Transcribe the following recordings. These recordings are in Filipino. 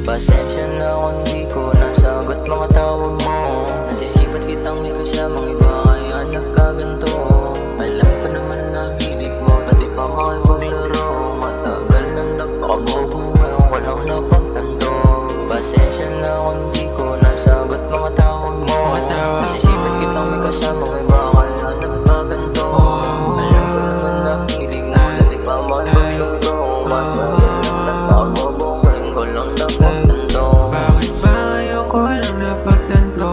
Pasensya na kung di ko nasagot mga tawag mo. Nasisipat kitang may kasamang iba kaya nagkaganto. Alam ko naman na hilig mo, dati pa makipaglaro. Matagal na nagpakabobo, ngayon ko lang napagtanto. Pasensya na kung di ko nasagot mga tawag mo. Nasisipat kitang may kasamang iba kaya nagkaganto. Alam ko naman na hilig mo, dati pa makipaglaro. Matagal na nagpakabobo, ngayon ko lang napagtanto. Bakit ba ngayon ko lang napagtanto?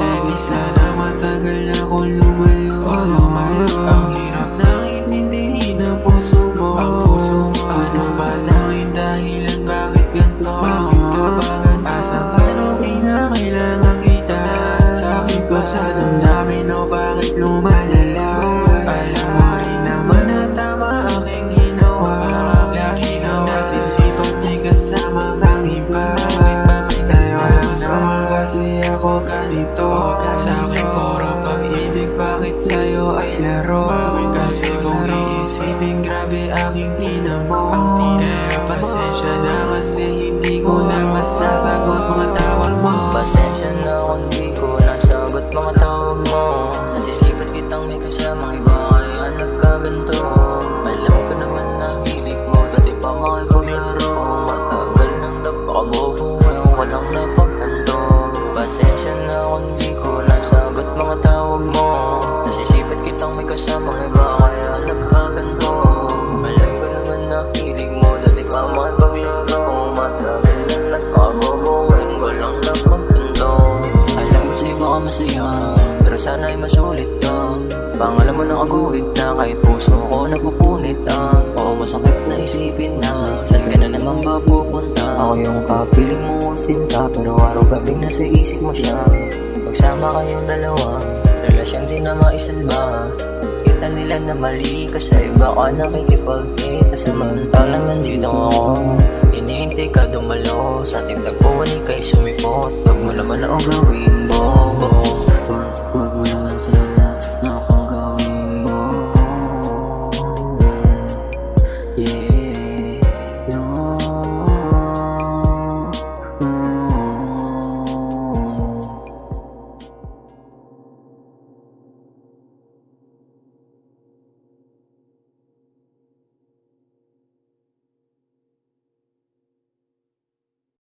Dahil sana matagal na akong lumayo. Ang hirap nang inindihin ang puso mo. Ano ba tanging dahilan bakit ganito? Bakit ka ba asan ka nung kinakailangan kita? Sakit ko sa damdamin o bakit lumalala? Alam mo rin naman na tama aking ginawa. Lagi nang nasisipat may kasama kang iba. Sa'yo lang naman kasi ako ganito. Sa'kin puro pag-ibig, bakit sa'yo ay laro? Kasi kung iisipin grabe aking tinamo. Kaya pasensya na kasi hindi ko na masasagot mga tawag mo. Pasensya na kung di ko nasagot mga tawag mo. Nasisipat kitang may kasamang iba kaya nagkaganto. Alam ko naman na hilig mo, dati pa makipaglaro. Matagal nang nagpakabobo, ngayon ko lang napagtanto. Pasensya na kung di ko nasagot mga tawag mo. Nasisipat kitang may kasamang iba kaya nagkaganto. Alam ko naman na hilig mo, dati pa makipaglaro. Matagal nang nagpakabobo, ngayon ko lang napagtanto. Alam ko sa'yo baka masaya, pero sana ay masulit ka. Pangalan mo nakaguhit na kahit puso ko napupunit. Oo, masakit na isipin na saan ka na naman ba pupunta? Ako yung kapiling mo sinta, pero araw-gabi nasa isip mo siya. Magsama kayong dalawa, relasyon din na maisalba. Kita nila na mali ka sa iba ka nakikipagkita. Samantalang nandito ako, hinihintay ka dumalo. Sa ating tagpuan ika'y sumipot, wag mo naman ako gawin bobo.